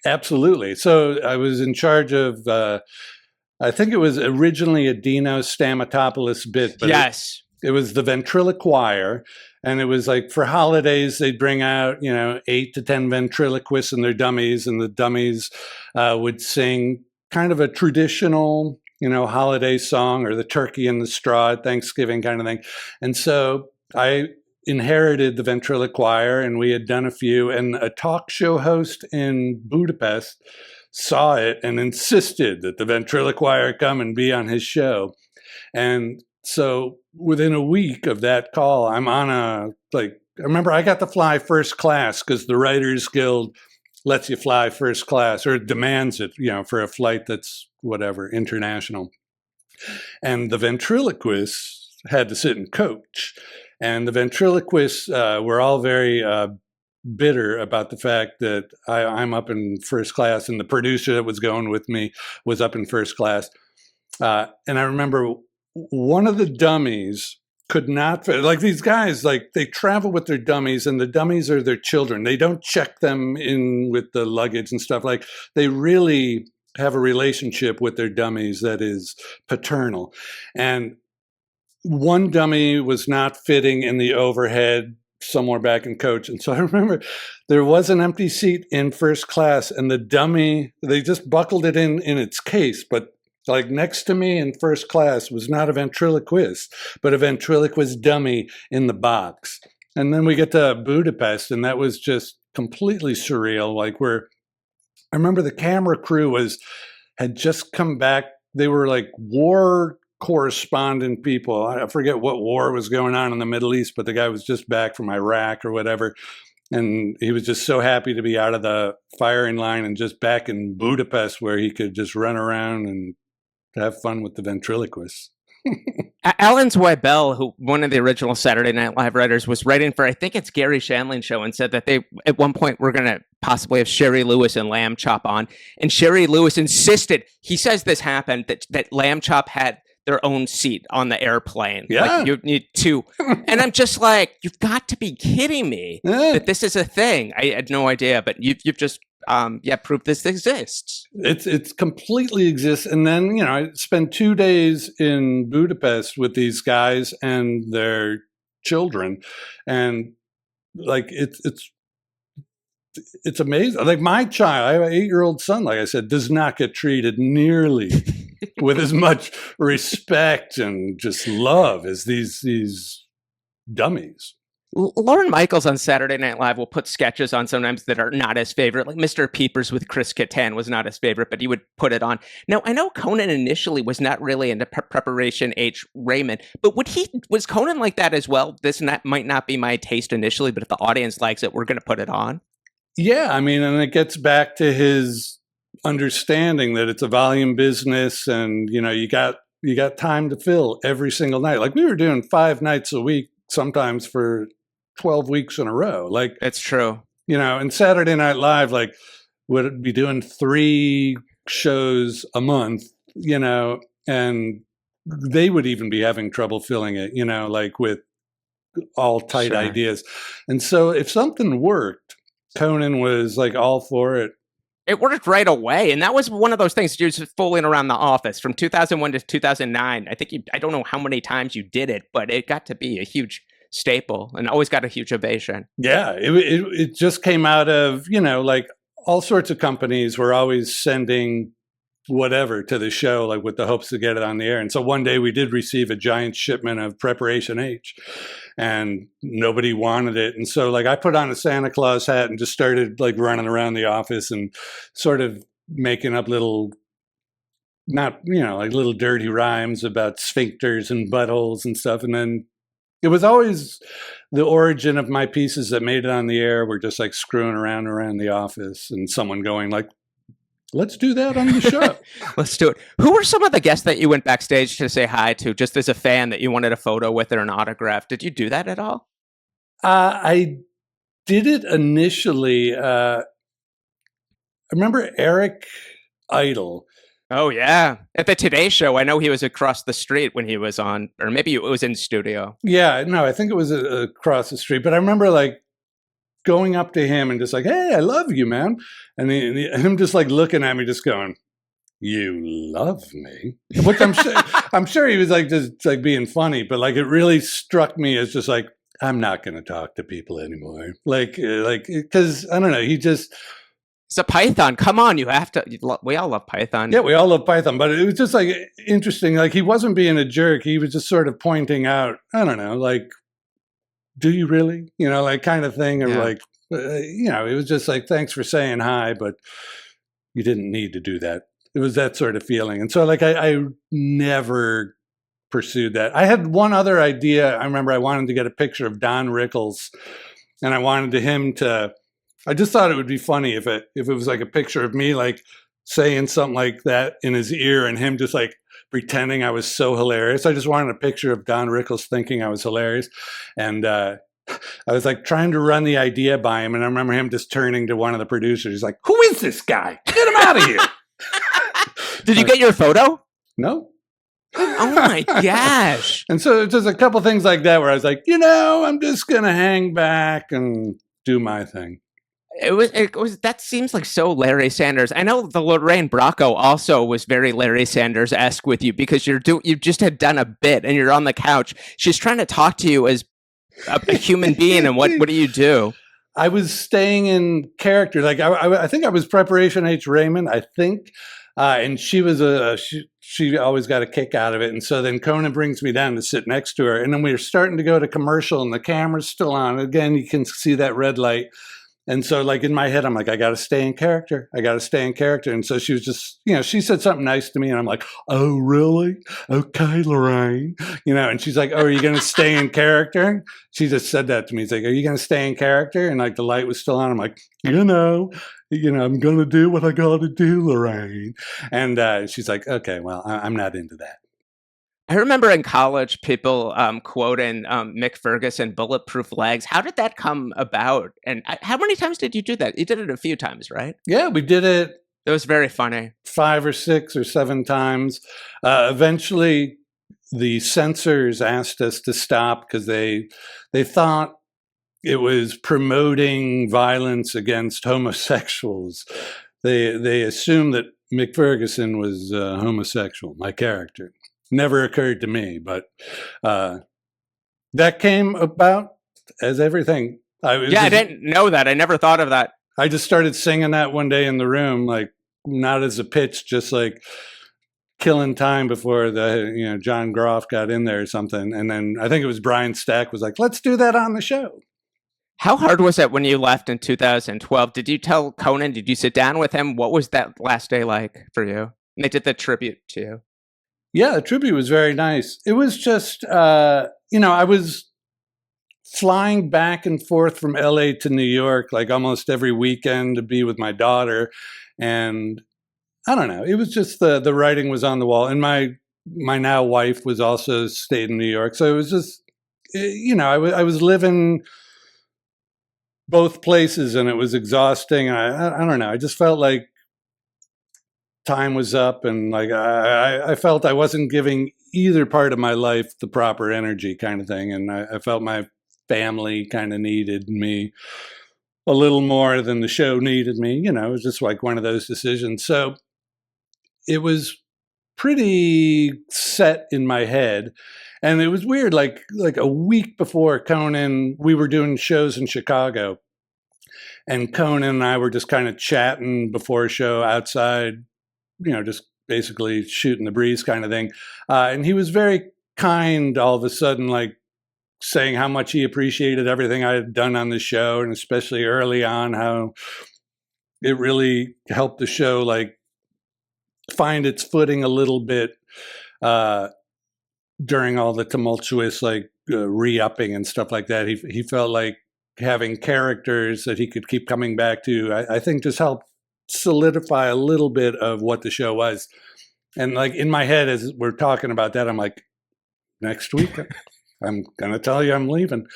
Absolutely. So I was in charge of, I think it was originally a Dino Stamatopoulos bit. But yes. It was the ventriloquire. And it was like for holidays, they'd bring out, 8 to 10 ventriloquists and their dummies. And the dummies would sing kind of a traditional, holiday song, or the turkey in the straw at Thanksgiving kind of thing. And so I inherited the ventriloquire, and we had done a few. And a talk show host in Budapest saw it and insisted that the ventriloquire come and be on his show. And so within a week of that call, I'm on I remember I got to fly first class because the Writers Guild lets you fly first class, or demands it, for a flight that's whatever, international. And the ventriloquists had to sit and coach. And the ventriloquists were all very bitter about the fact that I'm up in first class, and the producer that was going with me was up in first class. And I remember one of the dummies could not fit. Like these guys, like they travel with their dummies, and the dummies are their children. They don't check them in with the luggage and stuff. Like they really have a relationship with their dummies that is paternal. And one dummy was not fitting in the overhead somewhere back in coach. And so I remember there was an empty seat in first class, and the dummy, they just buckled it in its case, but like next to me in first class was not a ventriloquist, but a ventriloquist dummy in the box. And then we get to Budapest, and that was just completely surreal. Like I remember the camera crew had just come back. They were like war correspondent people. I forget what war was going on in the Middle East, but the guy was just back from Iraq or whatever. And he was just so happy to be out of the firing line and just back in Budapest, where he could just run around and have fun with the ventriloquists. Alan Zweibel, who one of the original Saturday Night Live writers, was writing for, I think it's Gary Shandling's show, and said that they at one point were going to possibly have Sherry Lewis and Lamb Chop on, and Sherry Lewis insisted. He says this happened, that Lamb Chop had their own seat on the airplane. Yeah. Like, you need two. And I'm just like, you've got to be kidding me that this is a thing. I had no idea, but you've just proved this exists. It's completely exists. And then, you know, I spent 2 days in Budapest with these guys and their children. And like, it's amazing. Like, my child, I have an 8-year-old son, like I said, does not get treated nearly with as much respect and just love as these dummies. Lauren Michaels on Saturday Night Live will put sketches on sometimes that are not his favorite. Like Mr. Peepers with Chris Kattan was not his favorite, but he would put it on. Now, I know Conan initially was not really into Preparation H. Raymond, but was Conan like that as well? Might not be my taste initially, but if the audience likes it, we're going to put it on. Yeah, I mean, and it gets back to his understanding that it's a volume business, and you know, you got time to fill every single night. Like, we were doing 5 nights a week, sometimes for 12 weeks in a row. Like, it's true. You know, and Saturday Night Live, like, would be doing 3 shows a month, you know, and they would even be having trouble filling it, you know, like with all tight ideas. And so if something worked, Conan was like all for it. It worked right away. And that was one of those things, just fooling around the office from 2001 to 2009. I think I don't know how many times you did it, but it got to be a huge staple and always got a huge ovation. Yeah, it just came out of, you know, like all sorts of companies were always sending whatever to the show, like with the hopes to get it on the air. And so one day we did receive a giant shipment of Preparation H, and nobody wanted it. And so like I put on a Santa Claus hat and just started like running around the office and sort of making up little, not, you know, like little dirty rhymes about sphincters and buttholes and stuff. And then it was always the origin of my pieces that made it on the air were just like screwing around the office and someone going like, let's do that on the show. Let's do it. Who were some of the guests that you went backstage to say hi to, just as a fan that you wanted a photo with or an autograph? Did you do that at all? I did it initially. I remember Eric Idle. Oh, yeah. At the Today Show, I know he was across the street when he was on, or maybe it was in studio. Yeah, no, I think it was across the street. But I remember like going up to him and just like, hey, I love you, man. And him just like looking at me, just going, you love me? Which I'm sure he was like just like being funny, but like it really struck me as just like, I'm not going to talk to people anymore. Like, because I don't know, it's a Python. Come on, you have to. We all love Python. Yeah, we all love Python, but it was just like interesting. Like he wasn't being a jerk. He was just sort of pointing out, I don't know, like, do you really? You know, like kind of thing. Or like, you know, it was just like, thanks for saying hi, but you didn't need to do that. It was that sort of feeling. And so like, I never pursued that. I had one other idea. I remember I wanted to get a picture of Don Rickles, and I wanted him to, I just thought it would be funny if it was like a picture of me like saying something like that in his ear and him just like pretending I was so hilarious. I just wanted a picture of Don Rickles thinking I was hilarious. And I was like trying to run the idea by him. And I remember him just turning to one of the producers. He's like, who is this guy? Get him out of here. Did you get your photo? No. Oh my gosh. And so just a couple things like that where I was like, you know, I'm just going to hang back and do my thing. It was that seems like so Larry Sanders. I know the Lorraine Bracco also was very Larry Sanders-esque with you because you just had done a bit and you're on the couch. She's trying to talk to you as a human being, and what do you do? I was staying in character. Like I think I was Preparation H. Raymond, I think. And she was she always got a kick out of it. And so then Conan brings me down to sit next to her. And then we were starting to go to commercial and the camera's still on. Again, you can see that red light. And so like in my head, I'm like, I got to stay in character. And so she was just, you know, she said something nice to me and I'm like, oh, really? Okay, Lorraine. You know, and she's like, oh, are you going to stay in character? She just said that to me. It's like, are you going to stay in character? And like the light was still on. I'm like, you know, I'm going to do what I got to do, Lorraine. And she's like, okay, well, I'm not into that. I remember in college people quoting Mick Ferguson, bulletproof legs. How did that come about? And how many times did you do that? You did it a few times, right? Yeah, we did it. It was very funny. 5 or 6 or 7 times. Eventually, the censors asked us to stop because they thought it was promoting violence against homosexuals. They assumed that McFerguson was homosexual. My character never occurred to me, but that came about as everything. I didn't know that. I never thought of that. I just started singing that one day in the room, like not as a pitch, just like killing time before the John Groff got in there or something. And then I think it was Brian Stack was like, let's do that on the show. How hard was it when you left in 2012? Did you tell Conan? Did you sit down with him? What was that last day like for you? And they did the tribute to you. Yeah, the tribute was very nice. It was just, I was flying back and forth from LA to New York like almost every weekend to be with my daughter. And I don't know, it was just the writing was on the wall. And my now wife was also stayed in New York. So it was just, I was living both places and it was exhausting. I don't know, I just felt like time was up and like I felt I wasn't giving either part of my life the proper energy kind of thing. And I felt my family kind of needed me a little more than the show needed me. It was just like one of those decisions. So it was pretty set in my head. And it was weird, like a week before Conan, we were doing shows in Chicago. And Conan and I were just kind of chatting before a show outside, just basically shooting the breeze kind of thing. And he was very kind all of a sudden, like saying how much he appreciated everything I had done on the show, and especially early on, how it really helped the show like find its footing a little bit during all the tumultuous like re-upping and stuff like that. He felt like having characters that he could keep coming back to, I think just helped solidify a little bit of what the show was. And like in my head, as we're talking about that, I'm like, next week, I'm going to tell you I'm leaving.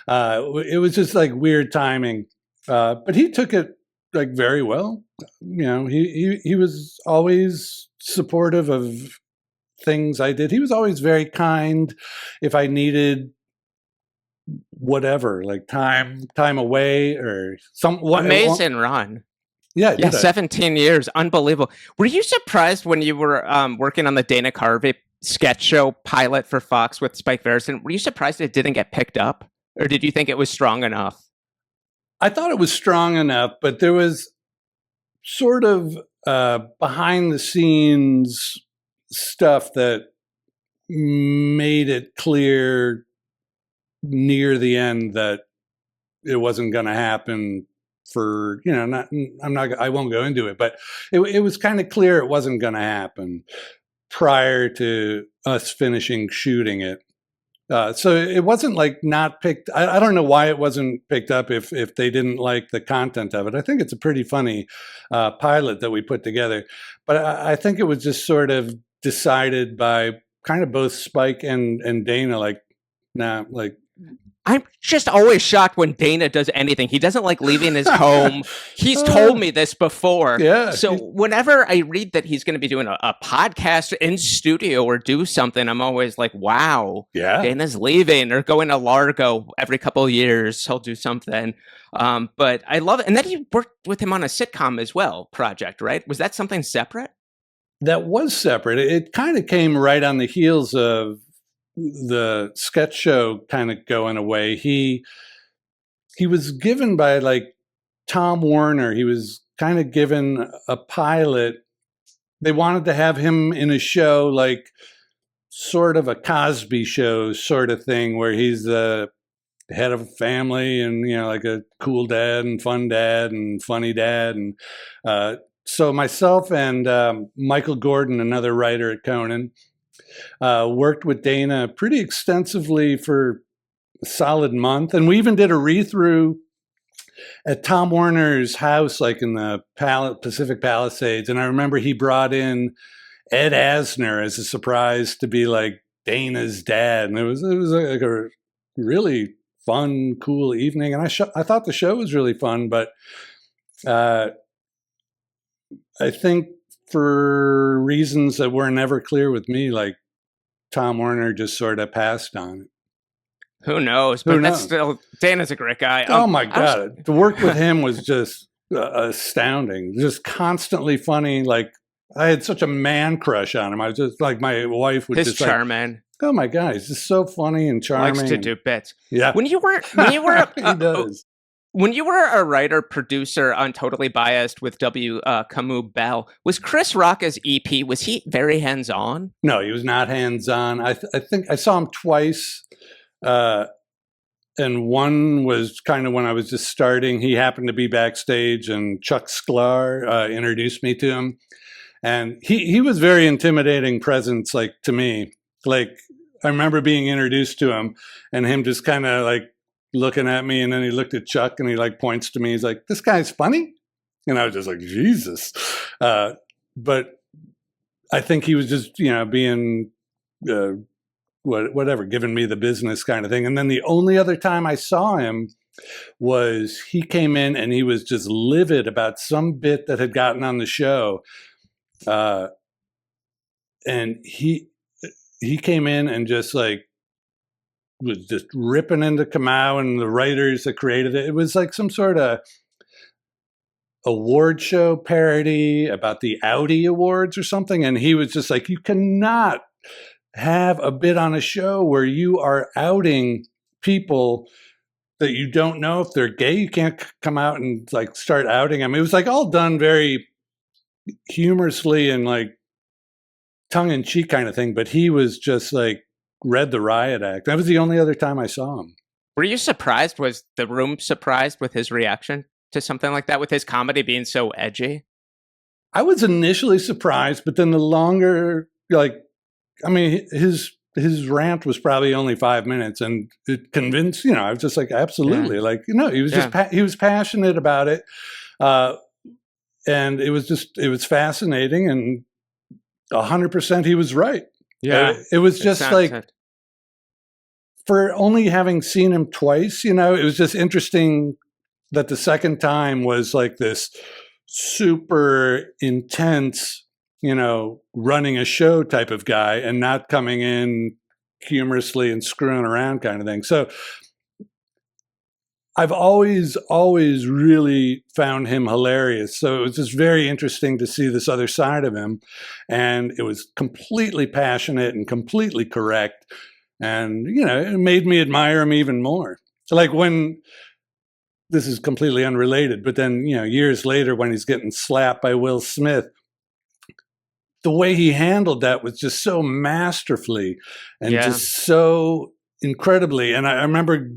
It was just like weird timing. But he took it like very well. He was always supportive of things I did. He was always very kind if I needed whatever, like time away or some amazing run. Yeah, 17 years, unbelievable. Were you surprised when you were working on the Dana Carvey sketch show pilot for Fox with Spike Verison? Were you surprised it didn't get picked up, or did you think it was strong enough? I thought it was strong enough, but there was sort of behind the scenes stuff that made it clear near the end that it wasn't going to happen for, I won't go into it, but it was kind of clear it wasn't going to happen prior to us finishing shooting it. So it wasn't like not picked. I don't know why it wasn't picked up if they didn't like the content of it. I think it's a pretty funny pilot that we put together, but I think it was just sort of decided by kind of both Spike and Dana, like, nah, like. I'm just always shocked when Dana does anything. He doesn't like leaving his home. He's told me this before. Yeah. So whenever I read that he's going to be doing a podcast in studio or do something, I'm always like, wow, yeah, Dana's leaving or going to Largo every couple of years. He'll do something. But I love it. And then you worked with him on a sitcom as well, Project, right? Was that something separate? That was separate. It kind of came right on the heels of the sketch show kind of going away. He was given by like Tom Warner. He was kind of given a pilot. They wanted to have him in a show like sort of a Cosby Show sort of thing, where he's the head of a family and, like a cool dad and fun dad and funny dad. And so myself and Michael Gordon, another writer at Conan, worked with Dana pretty extensively for a solid month. And we even did a read-through at Tom Warner's house, like in the Pacific Palisades. And I remember he brought in Ed Asner as a surprise to be like Dana's dad. And it was like a really fun, cool evening. And I thought the show was really fun, but I think for reasons that were never clear with me, like Tom Werner just sort of passed on it. Who knows? But that's still, Dana's a great guy. Oh my God. To work with him was just astounding. Just constantly funny. Like, I had such a man crush on him. I was just like, my wife would just charming. Like, oh my God, he's just so funny and charming. Likes to do bits. Yeah. When you were he does. When you were a writer producer on Totally Biased with W. Camus Bell, was Chris Rock as EP? Was he very hands on? No, he was not hands on. I think I saw him twice, and one was kind of when I was just starting. He happened to be backstage, and Chuck Sklar introduced me to him, and he was very intimidating presence, like, to me. Like, I remember being introduced to him, and him just kind of like looking at me, and then he looked at Chuck and he like points to me. He's like, "This guy's funny," and I was just like, Jesus. But I think he was just, being whatever, giving me the business kind of thing. And then the only other time I saw him was he came in and he was just livid about some bit that had gotten on the show, and he came in and just like was just ripping into Kamau and the writers that created it. It was like some sort of award show parody about the Audi Awards or something. And he was just like, you cannot have a bit on a show where you are outing people that you don't know if they're gay. You can't come out and like start outing them. It was like all done very humorously and like tongue in cheek kind of thing. But he was just like, read the riot act. That was the only other time I saw him. Were you surprised? Was the room surprised with his reaction to something like that, with his comedy being so edgy? I was initially surprised, but then the longer, his rant was probably only 5 minutes, and it convinced, I was just like, absolutely. Yeah. Like, he was just, he was passionate about it. And it was fascinating, and 100% he was right. Yeah. It was just like, for only having seen him twice, it was just interesting that the second time was like this super intense, running a show type of guy, and not coming in humorously and screwing around kind of thing. So I've always really found him hilarious. So it was just very interesting to see this other side of him. And it was completely passionate and completely correct. And, it made me admire him even more. So like when, this is completely unrelated, but then, years later when he's getting slapped by Will Smith, the way he handled that was just so masterfully and just so incredibly. And I remember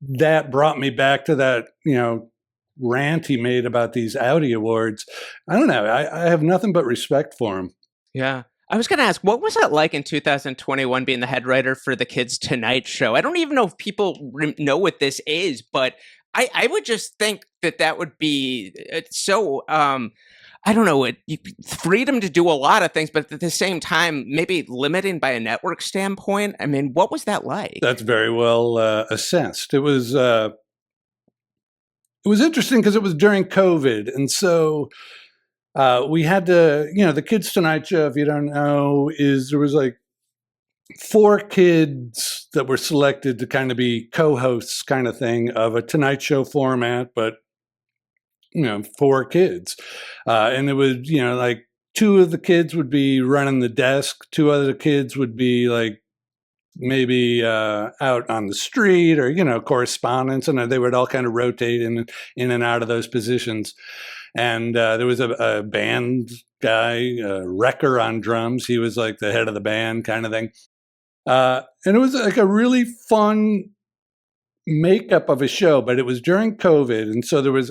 that brought me back to that, rant he made about these Audi Awards. I don't know. I have nothing but respect for him. Yeah. I was going to ask, what was it like in 2021 being the head writer for the Kids Tonight Show? I don't even know if people know what this is, but I would just think that would be so, I don't know, freedom to do a lot of things, but at the same time, maybe limiting by a network standpoint. I mean, what was that like? That's very well assessed. It was interesting because it was during COVID. And so we had to, the Kids Tonight Show, if you don't know, there was like 4 kids that were selected to kind of be co-hosts kind of thing of a Tonight Show format, but 4 kids. And it was, like 2 of the kids would be running the desk. 2 other kids would be like maybe out on the street or, correspondence. And they would all kind of rotate in and out of those positions. And there was a band guy, Wrecker on drums. He was like the head of the band kind of thing. And it was like a really fun makeup of a show, but it was during COVID. And so there was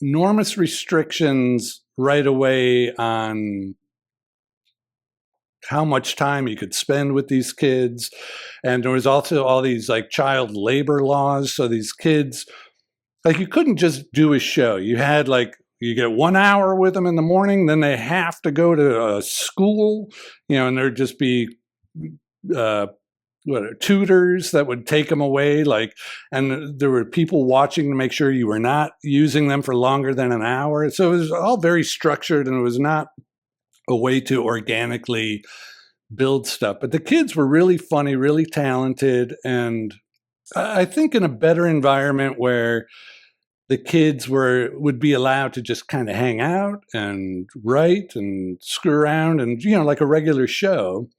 enormous restrictions right away on how much time you could spend with these kids. And there was also all these like child labor laws. So these kids, like, you couldn't just do a show. You had you get 1 hour with them in the morning, then they have to go to a school, and there'd just be tutors that would take them away, and there were people watching to make sure you were not using them for longer than an hour. So it was all very structured, and it was not a way to organically build stuff. But the kids were really funny, really talented, and I think in a better environment where the kids would be allowed to just kind of hang out and write and screw around and, like a regular show.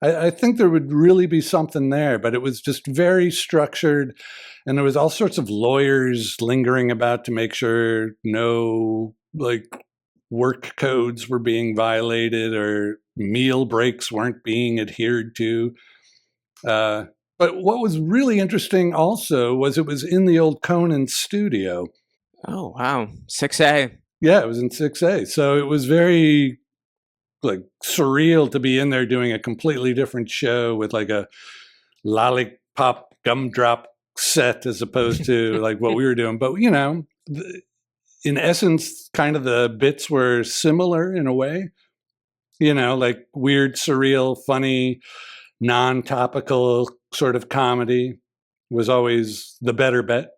I think there would really be something there, but it was just very structured, and there was all sorts of lawyers lingering about to make sure no work codes were being violated or meal breaks weren't being adhered to. But what was really interesting also was it was in the old Conan studio. Oh, wow. 6A. Yeah, it was in 6A. So it was very surreal to be in there doing a completely different show with a lollipop gumdrop set as opposed to what we were doing. But, in essence, kind of the bits were similar in a way, weird, surreal, funny, non-topical sort of comedy was always the better bet.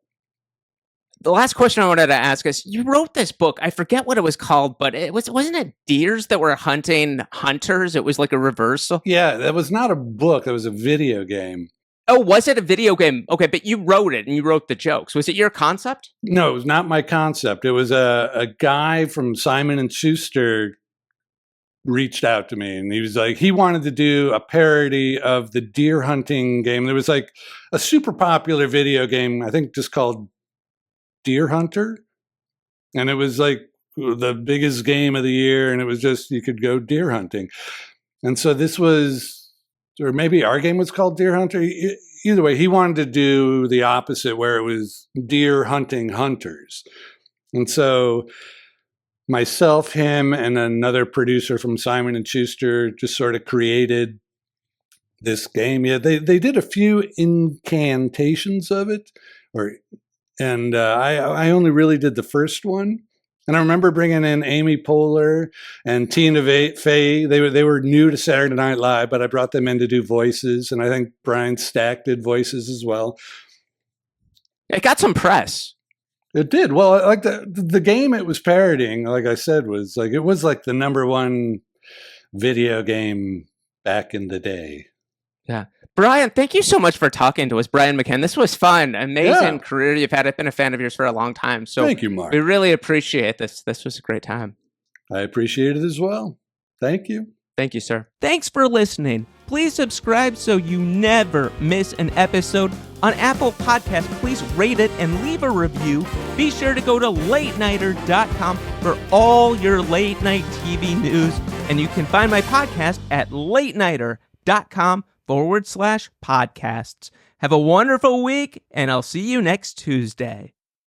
The last question I wanted to ask is, you wrote this book. I forget what it was called, but wasn't it deers that were hunting hunters? It was like a reversal. Yeah, that was not a book. That was a video game. Oh, was it a video game? Okay, but you wrote it and you wrote the jokes. Was it your concept? No, it was not my concept. It was a guy from Simon & Schuster reached out to me, and he was he wanted to do a parody of the deer hunting game. There was a super popular video game, I think just called Deer Hunter, and it was the biggest game of the year, and it was just you could go deer hunting. And so this was, or maybe our game was called Deer Hunter. Either way, he wanted to do the opposite, where it was deer hunting hunters. And so myself, him, and another producer from Simon & Schuster just sort of created this game. Yeah, they did a few incantations of it, and I only really did the first one. And I remember bringing in Amy Poehler and Tina Fey. They were new to Saturday Night Live, but I brought them in to do voices, and I think Brian Stack did voices as well. It got some press. It did. Well, the game it was parodying, like I said, was it was the number one video game back in the day. Yeah. Brian, thank you so much for talking to us. Brian McCann, this was fun. Amazing career you've had. I've been a fan of yours for a long time. So thank you, Mark. We really appreciate this. This was a great time. I appreciate it as well. Thank you. Thank you, sir. Thanks for listening. Please subscribe so you never miss an episode. On Apple Podcasts, please rate it and leave a review. Be sure to go to LateNighter.com for all your late night TV news. And you can find my podcast at LateNighter.com/podcasts. Have a wonderful week, and I'll see you next Tuesday.